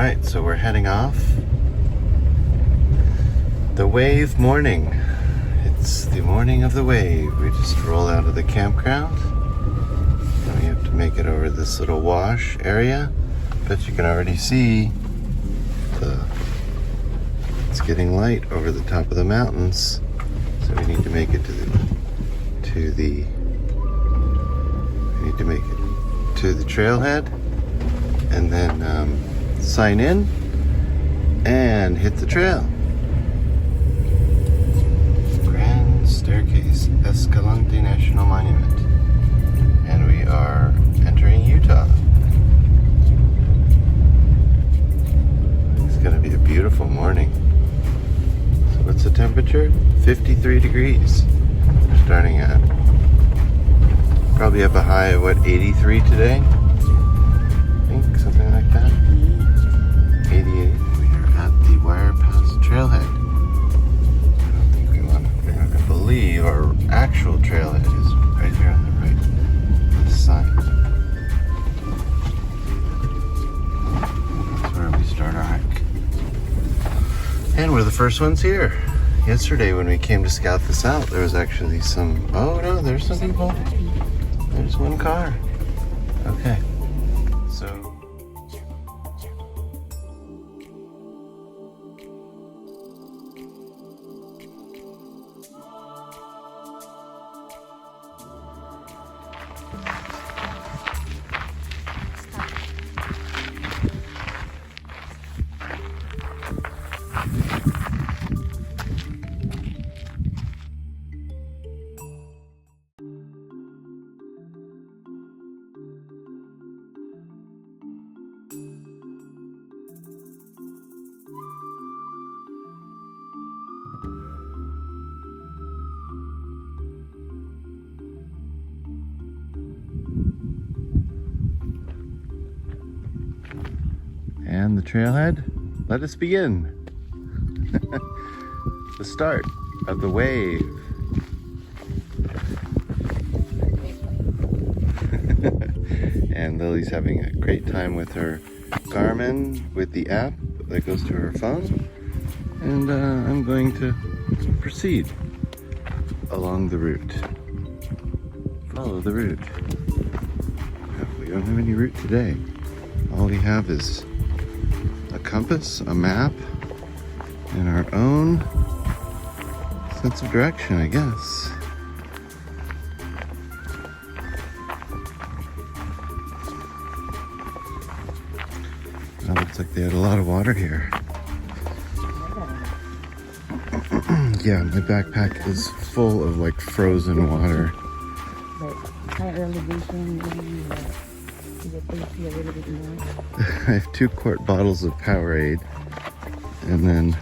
Alright, so we're heading off. The wave morning. It's the morning of the wave. We just roll out of the campground. And we have to make it over this little wash area. But you can already see it's getting light over the top of the mountains. So we need to make it to the trailhead and then sign in and hit the trail. Grand Staircase, Escalante National Monument. And we are entering Utah. It's gonna be a beautiful morning. So what's the temperature? 53 degrees we're starting at. Probably have a high of 83 today? I think something like that. 88. We are at the Wire Pass Trailhead. I don't think we're not gonna believe our actual trailhead is right here on the right. This side. That's where we start our hike. And we're the first ones here. Yesterday when we came to scout this out, there was actually some, oh no, there's some people. There's one car. Okay. So. And the trailhead, let us begin. The start of the wave. And Lily's having a great time with her Garmin, with the app that goes to her phone. And I'm going to proceed along the route. Follow the route. We don't have any route today. All we have is a compass, a map, and our own sense of direction, I guess. That looks like they had a lot of water here. Yeah, my backpack is full of like frozen water. But high elevation, maybe get thirsty a little bit more. I have 2-quart bottles of Powerade, and then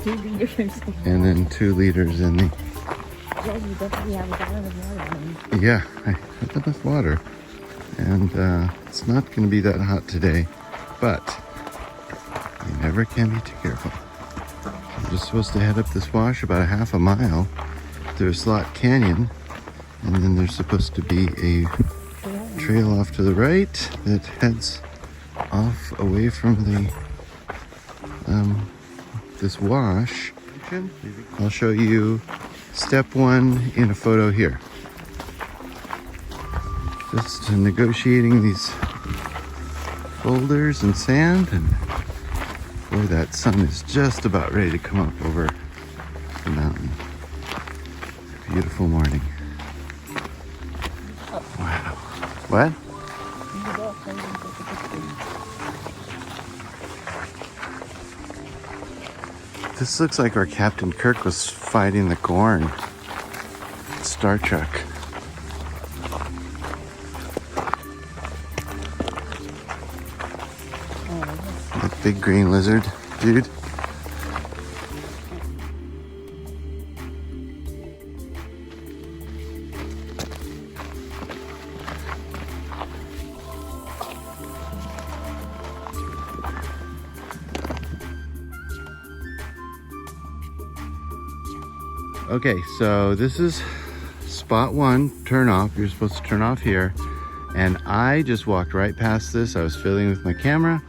2 liters. and then 2 liters in the. Yeah, you definitely have a gallon of water. Yeah, I have enough water, and it's not going to be that hot today, but you never can be too careful. I'm just supposed to head up this wash about a half a mile through a slot canyon, and then there's supposed to be a trail off to the right that heads off away from the this wash. I'll show you step 1 in a photo here. Just negotiating these boulders and sand, and boy, that sun is just about ready to come up over the mountain. Beautiful morning. Wow. What? This looks like where Captain Kirk was fighting the Gorn. Star Trek. The big green lizard, dude. Okay, so this is spot 1, turn off. You're supposed to turn off here. And I just walked right past this. I was fiddling with my camera,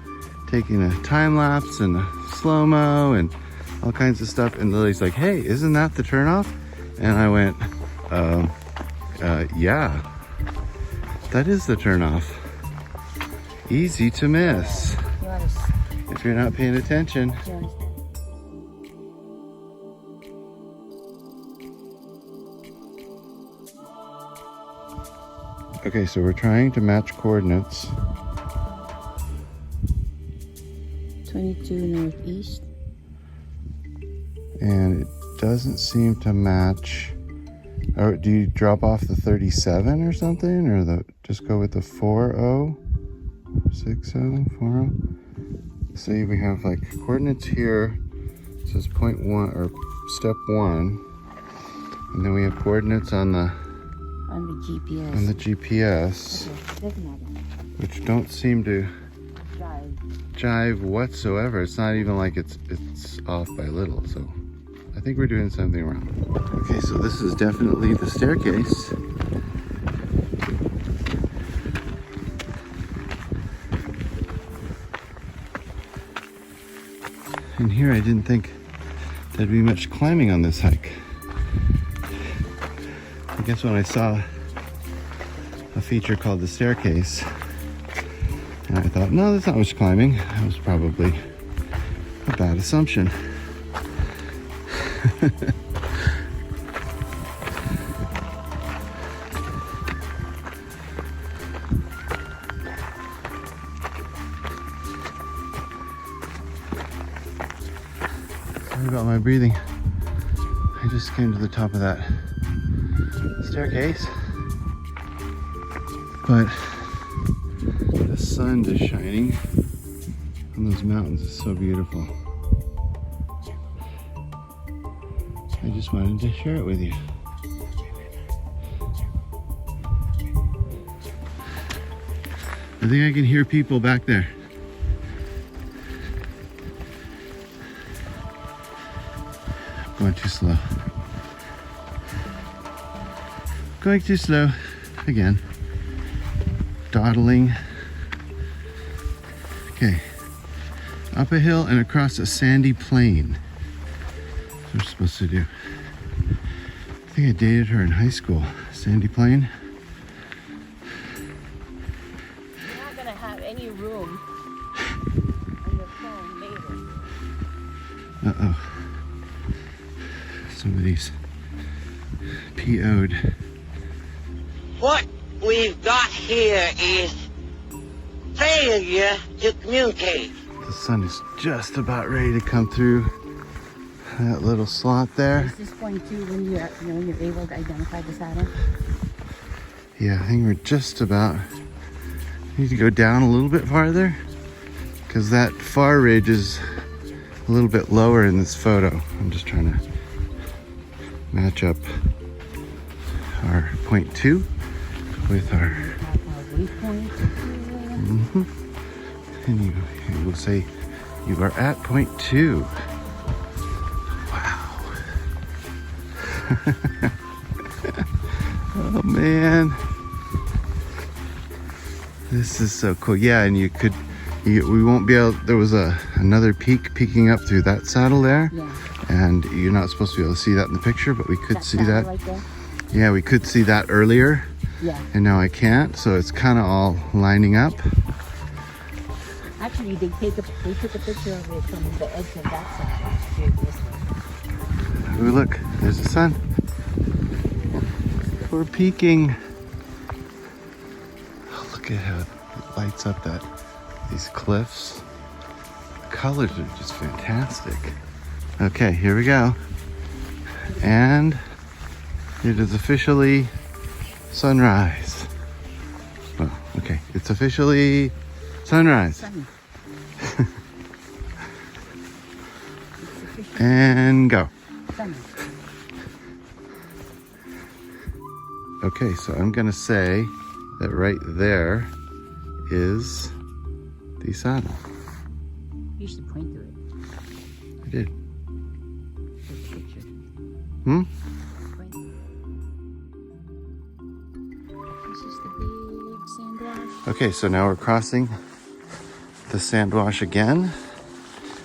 taking a time lapse and a slow-mo and all kinds of stuff. And Lily's like, hey, isn't that the turnoff? And I went, yeah, that is the turnoff. Easy to miss if you're not paying attention. Okay, so we're trying to match coordinates. 22 northeast. And it doesn't seem to match. Or do you drop off the 37 or something? Or just go with the 40? 67, 40? See, we have like coordinates here. It says point 1 or step 1. And then we have coordinates on the GPS. On the GPS, Okay, which don't seem to jive whatsoever. It's not even like it's off by a little, so I think we're doing something wrong. Okay, so this is definitely the staircase. And here I didn't think there'd be much climbing on this hike. I guess when I saw a feature called the staircase, and I thought, no, there's not much climbing. That was probably a bad assumption. Sorry about my breathing. I just came to the top of that staircase, but the sun is shining on those mountains. It's so beautiful. I just wanted to share it with you. I think I can hear people back there. Going too slow. Going too slow again. Dawdling. Okay. Up a hill and across a sandy plain. That's what we're supposed to do. I think I dated her in high school. Sandy plain. You're not gonna have any room on your phone later. Uh-oh. Somebody's PO'd. What we've got here is failure to communicate. The sun is just about ready to come through that little slot there. Is this point two when you're able to identify the saddle? Yeah, I think we're just about. Need to go down a little bit farther because that far ridge is a little bit lower in this photo. I'm just trying to match up our point 2 with our waypoint. and you will say you are at point 2. Wow. Oh man, this is so cool. Yeah, and we won't be able. There was another peak peeking up through that saddle there. Yeah. And you're not supposed to be able to see that in the picture, but we could see that. Right there? Yeah, we could see that earlier. Yeah. And now I can't, so it's kind of all lining up. Actually, they took a picture of it from the edge of that side. Here, this one. Ooh, look, there's the sun. We're peaking. Oh, look at how it lights up these cliffs. The colors are just fantastic. Okay, here we go. And it is officially sunrise. Well, okay, it's officially sunrise. Sunny. And go. Sunny. Okay, so I'm gonna say that right there is the saddle. You should point to it. I did. Take a picture. Hmm? Point. This is the Sand wash. Okay, so now we're crossing the sand wash again.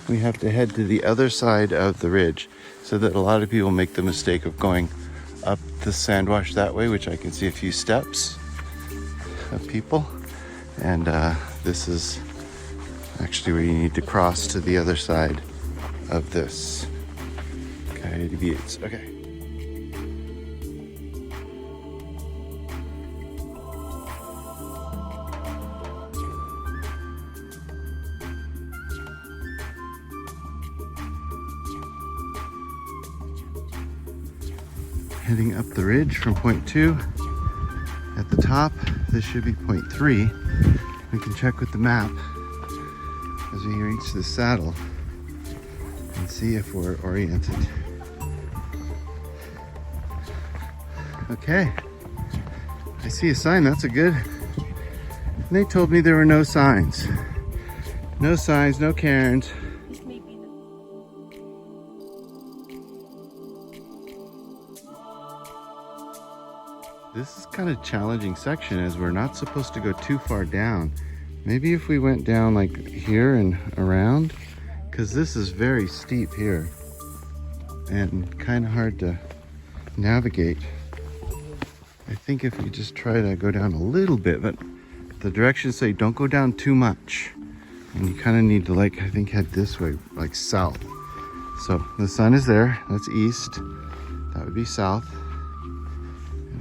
We have to head to the other side of the ridge, so that a lot of people make the mistake of going up the sand wash that way, which I can see a few steps of people. And this is actually where you need to cross to the other side of this. Coyote Buttes. Okay. Heading up the ridge from point 2. At the top, this should be point 3. We can check with the map as we reach the saddle and see if we're oriented. Okay, I see a sign, that's a good. And they told me there were no signs. No signs, no cairns. This is kind of challenging section as we're not supposed to go too far down. Maybe if we went down like here and around, because this is very steep here and kind of hard to navigate. I think if we just try to go down a little bit, but the directions say don't go down too much. And you kind of need to, like, I think head this way, like south. So the sun is there, that's east. That would be south.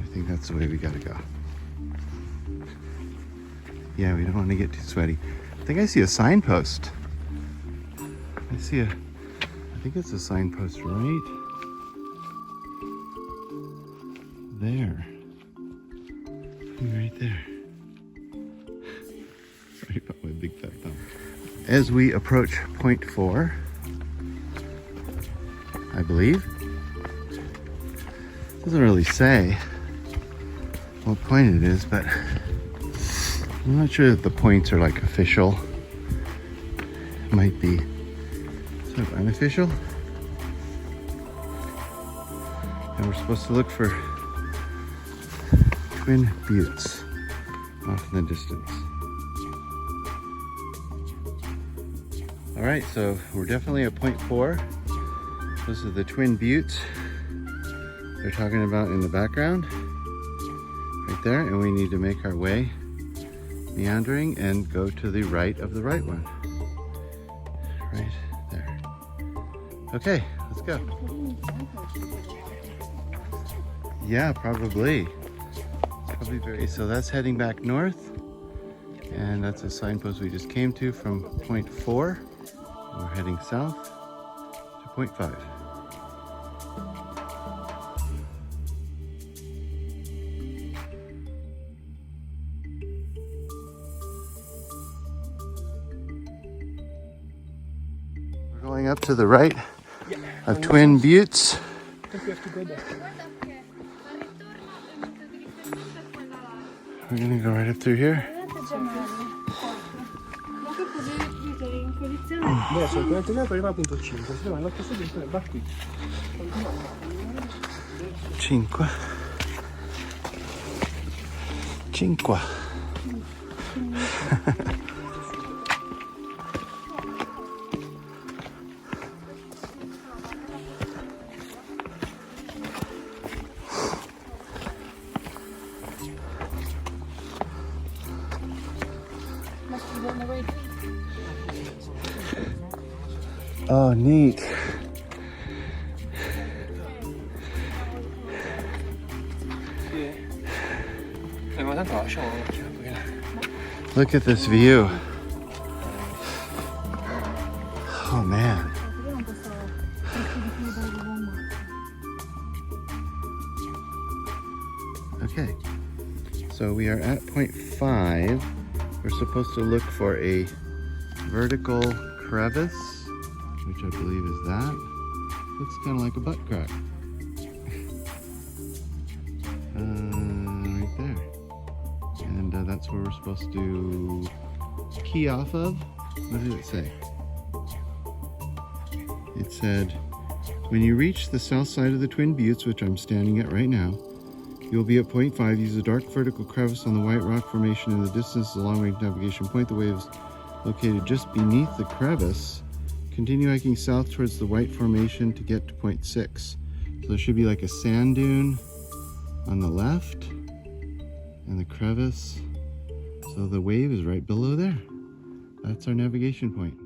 I think that's the way we gotta go. Yeah, we don't want to get too sweaty. I think I see a signpost. I think it's a signpost right there. Right there. Sorry about my big fat thumb. As we approach point 4, I believe. Doesn't really say what point it is, but I'm not sure that the points are like official. It might be sort of unofficial. And we're supposed to look for Twin Buttes off in the distance. All right, so we're definitely at point 4. Those are the Twin Buttes they're talking about in the background. Right there, and we need to make our way meandering and go to the right of the right one. Right there. Okay, let's go. Yeah, probably. Probably very. So that's heading back north, and that's a signpost we just came to from point 4. We're heading south to point 5. Going up to the right of Twin Buttes. We're gonna go right up through here. Cinque. Oh, neat. Look at this view. Oh, man. Okay, so we are at point 5. We're supposed to look for a vertical crevice, which I believe is that. Looks kind of like a butt crack. Right there. And that's where we're supposed to key off of. What did it say? It said, when you reach the south side of the Twin Buttes, which I'm standing at right now, You'll be at point 5. Use a dark vertical crevice on the white rock formation in the distance is a long-range navigation point. The wave is located just beneath the crevice. Continue hiking south towards the white formation to get to point 6. So there should be like a sand dune on the left and the crevice. So the wave is right below there. That's our navigation point.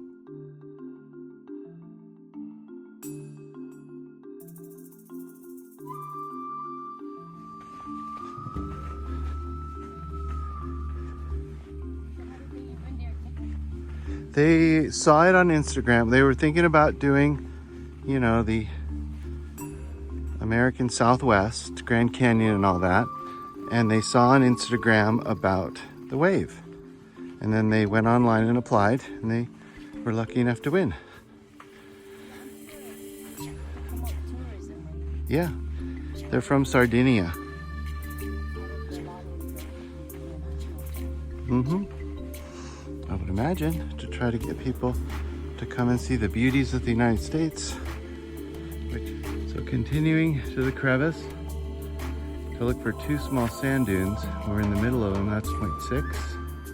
They saw it on Instagram. They were thinking about doing, you know, the American Southwest, Grand Canyon and all that. And they saw on Instagram about the wave. And then they went online and applied, and they were lucky enough to win. Yeah, they're from Sardinia. I would imagine, to try to get people to come and see the beauties of the United States. So continuing to the crevice to look for 2 small sand dunes. We're in the middle of them, that's point 6.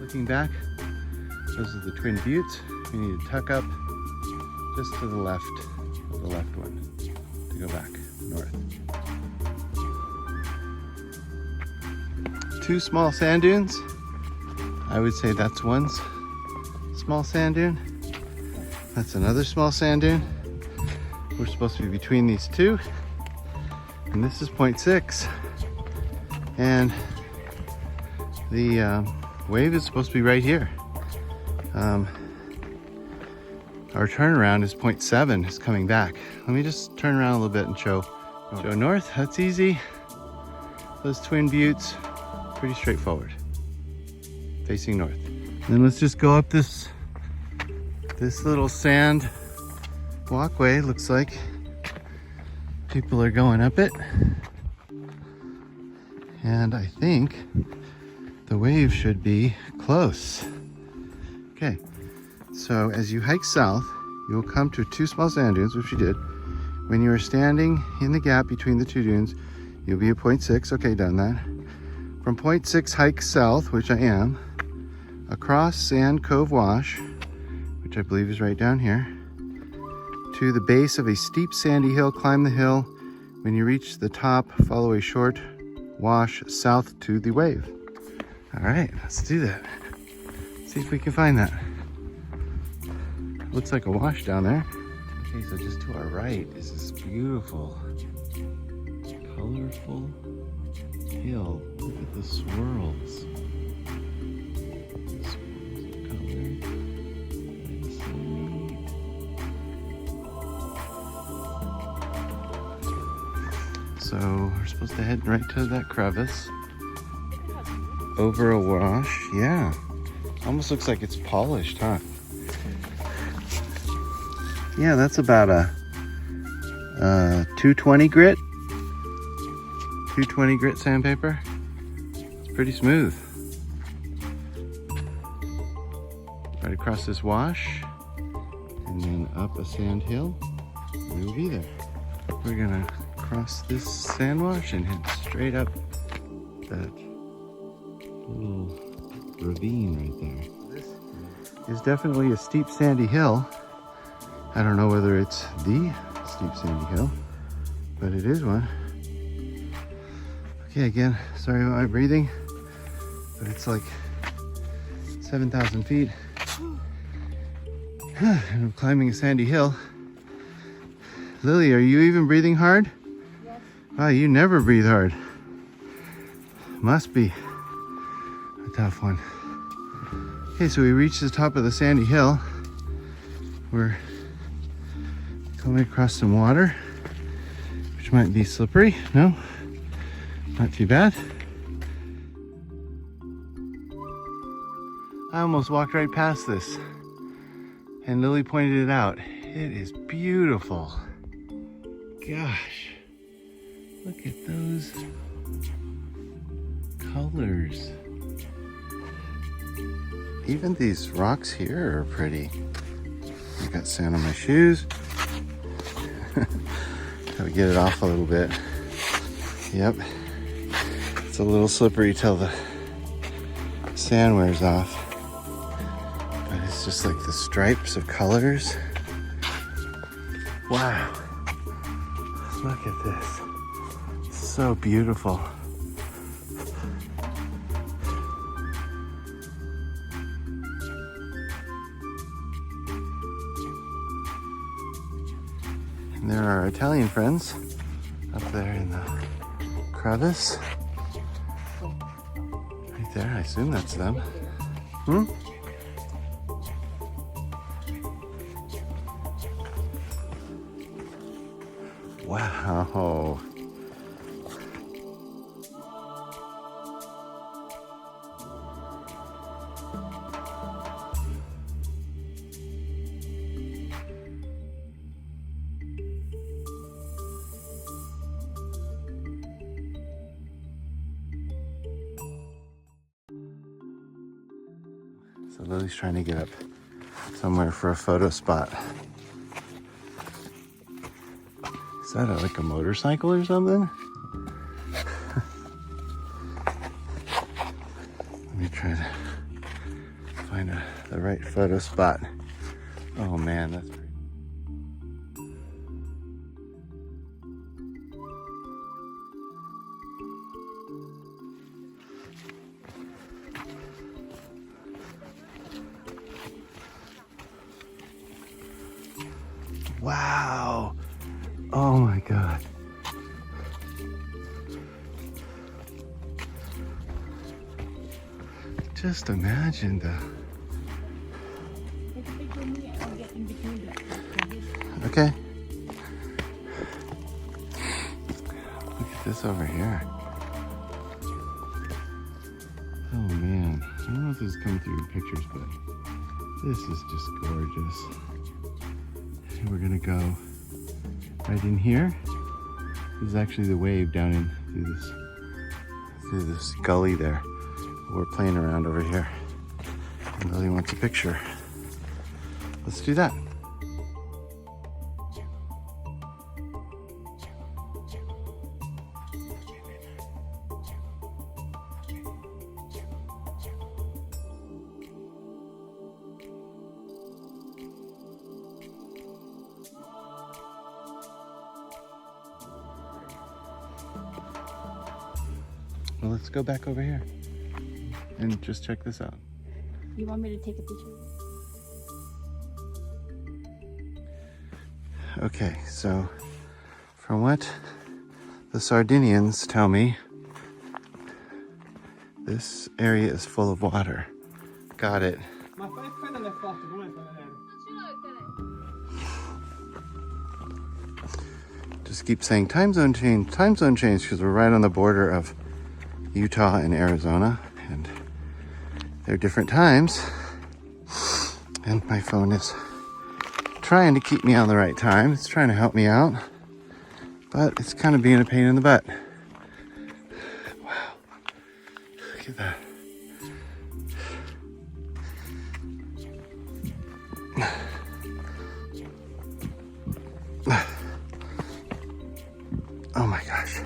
Looking back, those are the Twin Buttes. We need to tuck up just to the left of the left one to go back north. 2 small sand dunes. I would say that's one small sand dune. That's another small sand dune. We're supposed to be between these 2. And this is point 6. And the wave is supposed to be right here. Our turnaround is point 7, is coming back. Let me just turn around a little bit and show north. That's easy. Those Twin Buttes, pretty straightforward. Facing north. And then let's just go up this little sand walkway. Looks like people are going up it. And I think the wave should be close. Okay, so as you hike south, you will come to 2 small sand dunes, which you did. When you are standing in the gap between the 2 dunes, you'll be at point 6. Okay, done that. From point 6, hike south, which I am, across Sand Cove Wash, which I believe is right down here, to the base of a steep sandy hill. Climb the hill. When you reach the top, follow a short wash south to the wave. All right, let's do that. See if we can find that. Looks like a wash down there. Okay, so just to our right is this beautiful, colorful hill. Look at the swirls. The swirls of color. That is so neat. So we're supposed to head right to that crevice. Over a wash, yeah. Almost looks like it's polished, huh? Yeah, that's about a 220 grit. 220 grit sandpaper. It's pretty smooth. Right across this wash, and then up a sand hill. We will be there. We're gonna cross this sand wash and head straight up that little ravine right there. This is definitely a steep sandy hill. I don't know whether it's the steep sandy hill, but it is one. Okay, again, sorry about my breathing, but it's like 7,000 feet. And I'm climbing a sandy hill. Lily, are you even breathing hard? Yes. Wow, you never breathe hard. Must be a tough one. Okay, so we reached the top of the sandy hill. We're coming across some water, which might be slippery. No, not too bad. I almost walked right past this, and Lily pointed it out. It is beautiful. Gosh, look at those colors. Even these rocks here are pretty. I got sand on my shoes. Gotta get it off a little bit. Yep. It's a little slippery till the sand wears off. But it's just like the stripes of colors. Wow. Look at this. It's so beautiful. And there are our Italian friends up there in the crevice. Right there, I assume that's them. Hmm? Wow. So Lily's trying to get up somewhere for a photo spot. Is that like a motorcycle or something? Let me try to find the right photo spot. Oh man, that's pretty. Wow. Oh my God. Just imagine the... Okay. Look at this over here. Oh man. I don't know if this is coming through in pictures, but this is just gorgeous. And we're gonna go right in here. This is actually the wave down in through this gully there. We're playing around over here. And Lily wants a picture. Let's do that. Well, let's go back over here and just check this out. You want me to take a picture? Okay, so from what the Sardinians tell me, this area is full of water. Got it. Just keep saying time zone change, because we're right on the border of Utah and Arizona, and they're different times, and my phone is trying to keep me on the right time. It's trying to help me out, but it's kind of being a pain in the butt. Wow, look at that. Oh my gosh.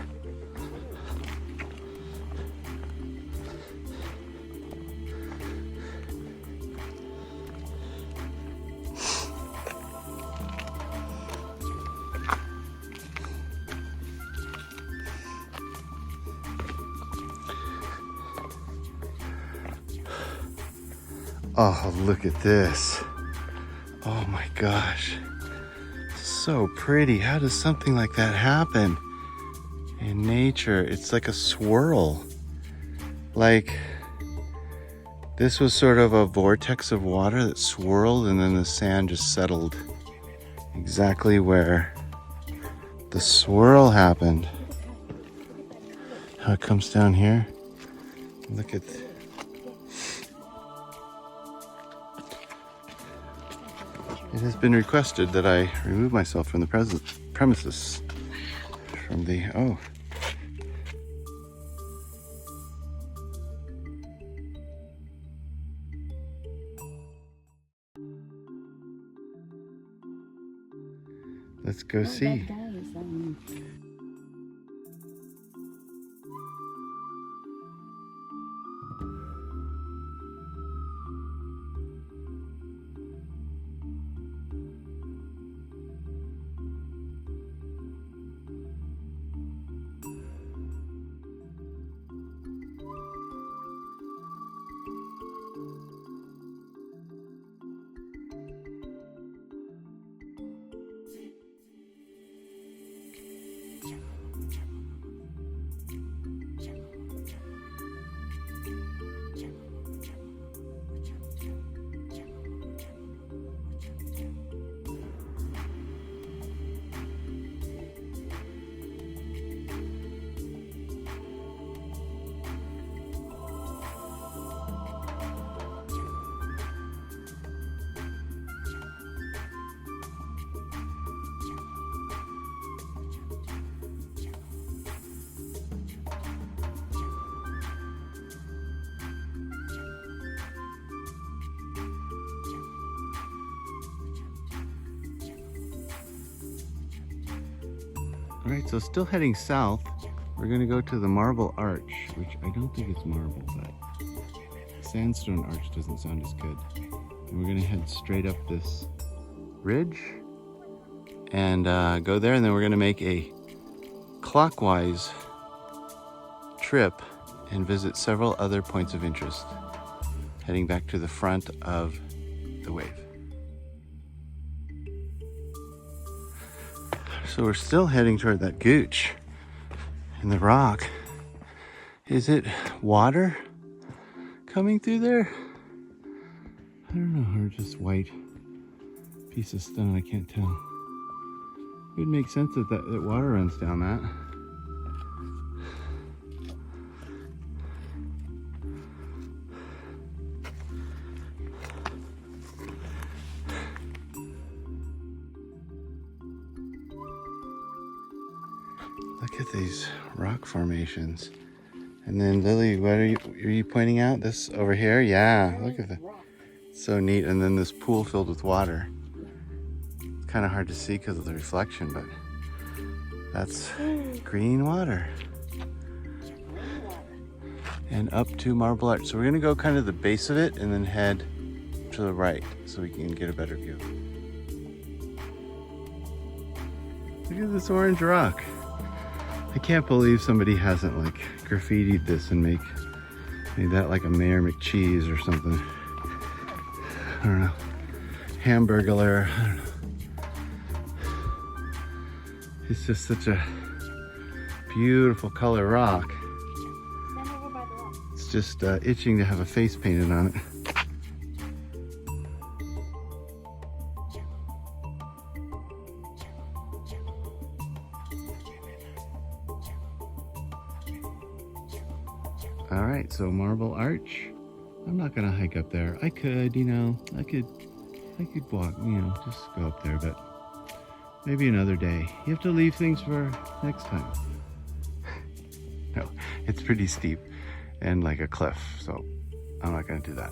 Oh, look at this. Oh my gosh. So pretty. How does something like that happen in nature? It's like a swirl. Like this was sort of a vortex of water that swirled, and then the sand just settled exactly where the swirl happened. How it comes down here. Look at it has been requested that I remove myself from the premises. From the, oh. Let's go see. All right, so still heading south. We're gonna go to the Marble Arch, which I don't think it's marble, but sandstone arch doesn't sound as good. And we're gonna head straight up this ridge and go there, and then we're gonna make a clockwise trip and visit several other points of interest, heading back to the front of the wave. So we're still heading toward that gooch in the rock. Is it water coming through there? I don't know, or just white piece of stone, I can't tell. It would make sense that water runs down that. Look at these rock formations. And then Lily, what are you pointing out? This over here? Yeah, look at that. So neat. And then this pool filled with water. It's kind of hard to see because of the reflection, but that's green water. And up to Marble Arch. So we're gonna go kind of the base of it and then head to the right so we can get a better view. Look at this orange rock. I can't believe somebody hasn't like graffitied this and made that like a Mayor McCheese or something. I don't know. Hamburglar. I don't know. It's just such a beautiful color rock. It's just itching to have a face painted on it. All right, so Marble Arch. I'm not gonna hike up there. I could, you know, I could walk, you know, just go up there, but maybe another day. You have to leave things for next time. No, it's pretty steep and like a cliff, so I'm not gonna do that.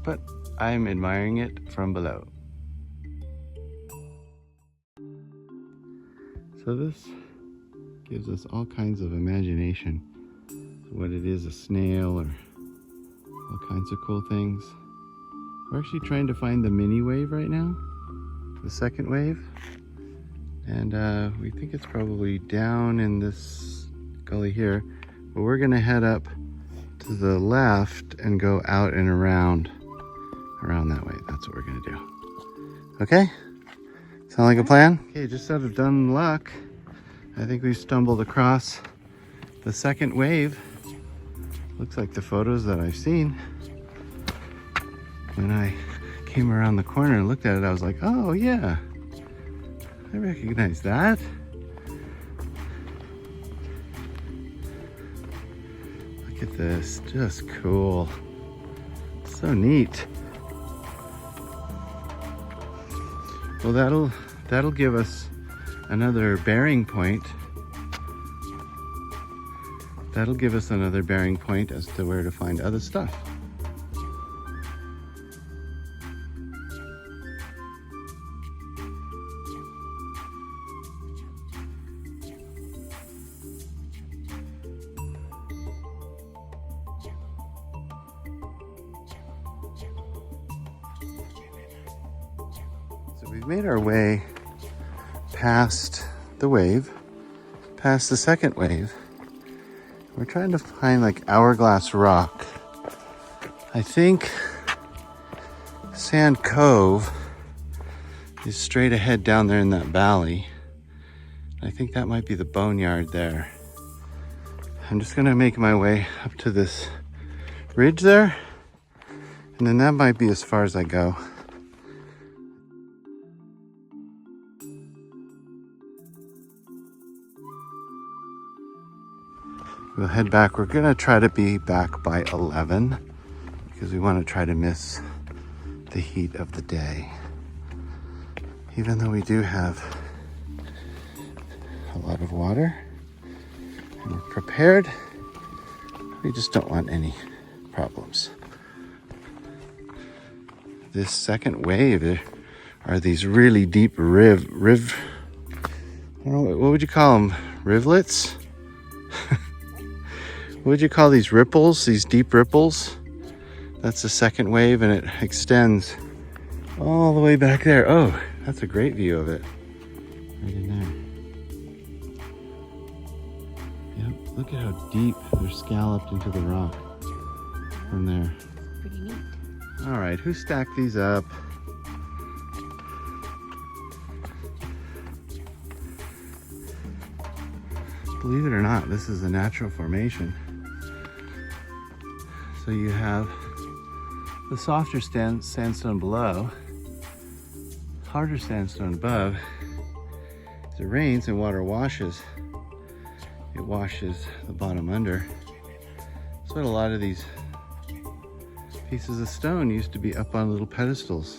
But I'm admiring it from below. So this gives us all kinds of imagination. What it is, a snail or all kinds of cool things. We're actually trying to find the mini wave right now, the second wave. And we think it's probably down in this gully here, but we're gonna head up to the left and go out and around that way. That's what we're gonna do. Okay? Sound like a plan? Okay, just out of dumb luck, I think we stumbled across the second wave. Looks like the photos that I've seen. When I came around the corner and looked at it, I was like, oh yeah, I recognize that. Look at this, just cool. So neat. Well, that'll give us another bearing point. That'll give us another bearing point as to where to find other stuff. So we've made our way past the wave, past the second wave. We're trying to find like hourglass rock. I think Sand Cove is straight ahead down there in that valley. I think that might be the boneyard there. I'm just gonna make my way up to this ridge there, and then that might be as far as I go. We'll head back. We're gonna try to be back by 11 because we want to try to miss the heat of the day. Even though we do have a lot of water and we're prepared, we just don't want any problems. This second wave are these really deep I don't know, what would you call them? Rivulets? What would you call these ripples? These deep ripples? That's the second wave, and it extends all the way back there. Oh, that's a great view of it. Right in there. Yep, look at how deep they're scalloped into the rock from there. Pretty neat. All right, who stacked these up? Believe it or not, this is a natural formation. So you have the softer sandstone below, harder sandstone above. As it rains and water washes, it washes the bottom under. That's what a lot of these pieces of stone used to be up on little pedestals.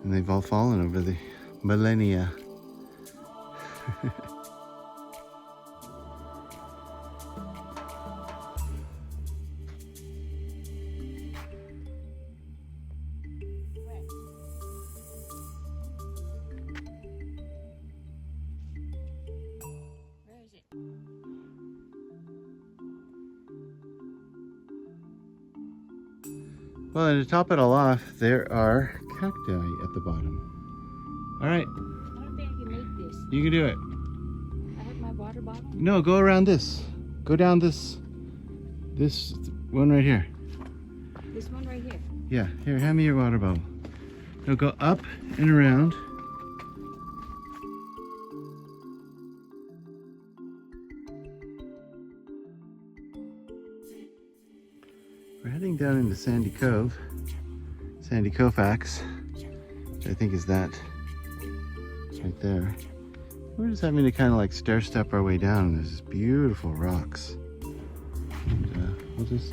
And they've all fallen over the millennia. Well, and to top it all off, there are cacti at the bottom. All right, I don't think I can make this. you can do it. I have my water bottle. No, go around this. Go down this one right here. This one right here. Yeah, here, hand me your water bottle. No, go up and around. We're heading down into Sandy Cove, Sandy Koufax, which I think is that right there. We're just having to kind of like stair step our way down. There's just beautiful rocks. And we'll just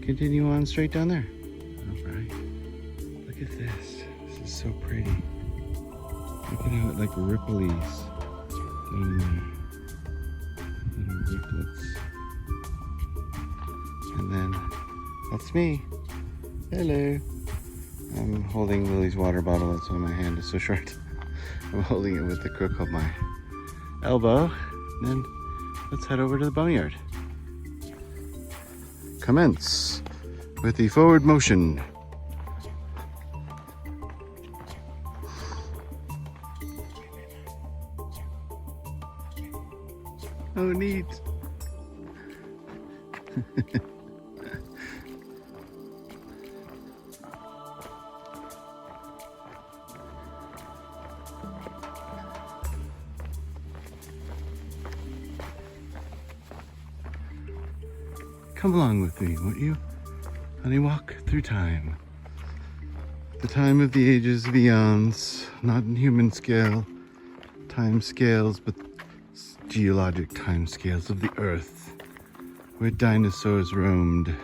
continue on straight down there. All right. Look at this. This is so pretty. Look at how it like ripples down there. Little ripplets. And then that's me. Hello. I'm holding Lily's water bottle. That's why my hand is so short. I'm holding it with the crook of my elbow. And then let's head over to the boneyard. Commence with the forward motion. Oh, neat. Come along with me, won't you? Honey, walk through time. The time of the ages of eons, not in human scale, time scales, but geologic time scales of the earth, where dinosaurs roamed,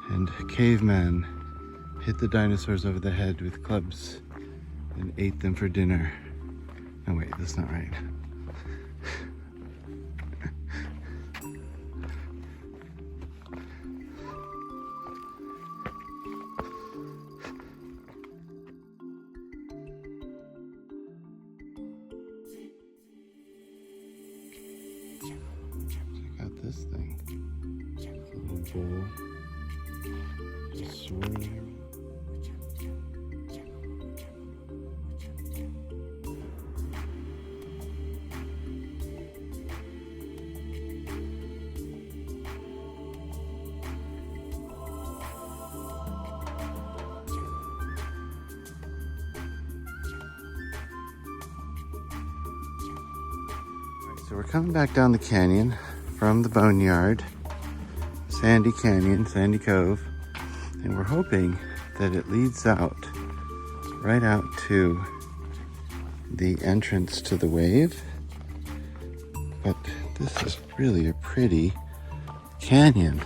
and cavemen hit the dinosaurs over the head with clubs and ate them for dinner. No, wait, that's not right. This thing. It's a little bowl. Just swirl. So we're coming back down the canyon from the boneyard, Sandy Canyon, Sandy Cove, and we're hoping that it leads out, right out to the entrance to the wave. But this is really a pretty canyon,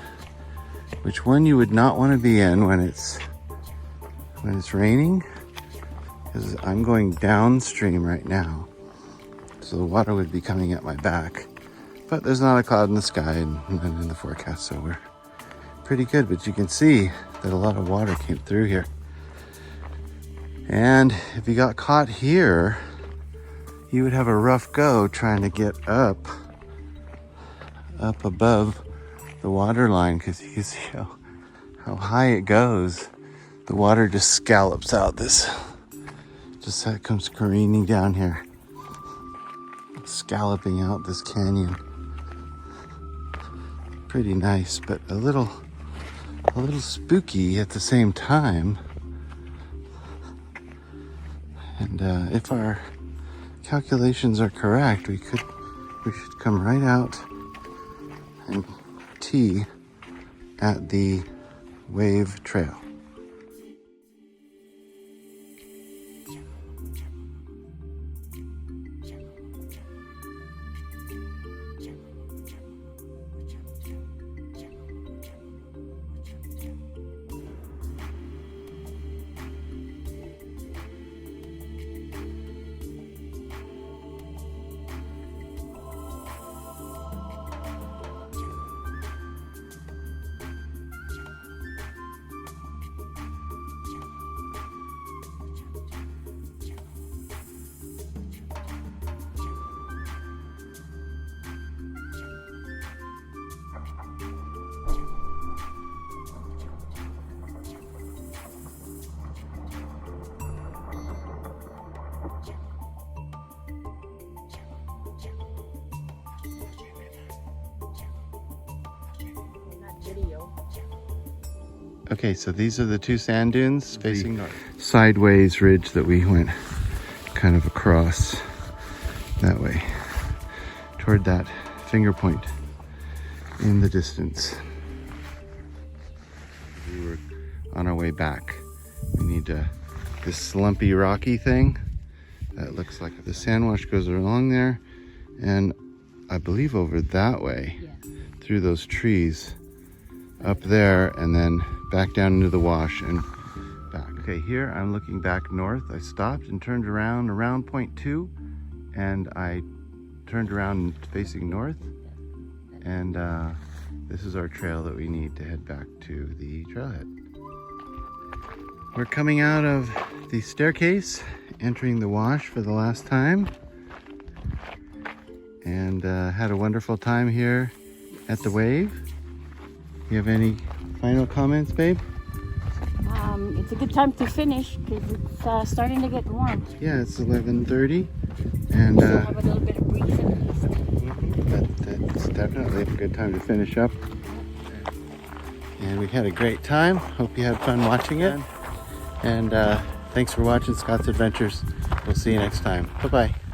which one you would not want to be in when it's raining, because I'm going downstream right now, so the water would be coming at my back. But there's not a cloud in the sky and none in the forecast, so we're pretty good. But you can see that a lot of water came through here. And if you got caught here, you would have a rough go trying to get up above the water line, because you can see how high it goes. The water just scallops out this, just that comes careening down here, scalloping out this canyon. Pretty nice, but a little spooky at the same time. And if our calculations are correct, we should come right out and tee at the wave trail. Okay, so these are the two sand dunes facing north. Sideways ridge that we went kind of across that way toward that finger point in the distance. We were on our way back. We need this slumpy rocky thing that looks like the sand wash goes along there, and I believe over that way, through those trees up there, and then back down into the wash and back. Okay, here I'm looking back north. I stopped and turned around point 2, and I turned around facing north, and this is our trail that we need to head back to the trailhead. We're coming out of the staircase, entering the wash for the last time, and had a wonderful time here at the wave. You have any final comments, babe? It's a good time to finish because it's starting to get warm. Yeah, it's 11:30, and Still have a little bit of breeze at least. that's definitely a good time to finish up. And we had a great time. Hope you had fun watching it. And thanks for watching Scott's Adventures. We'll see you next time. Bye-bye.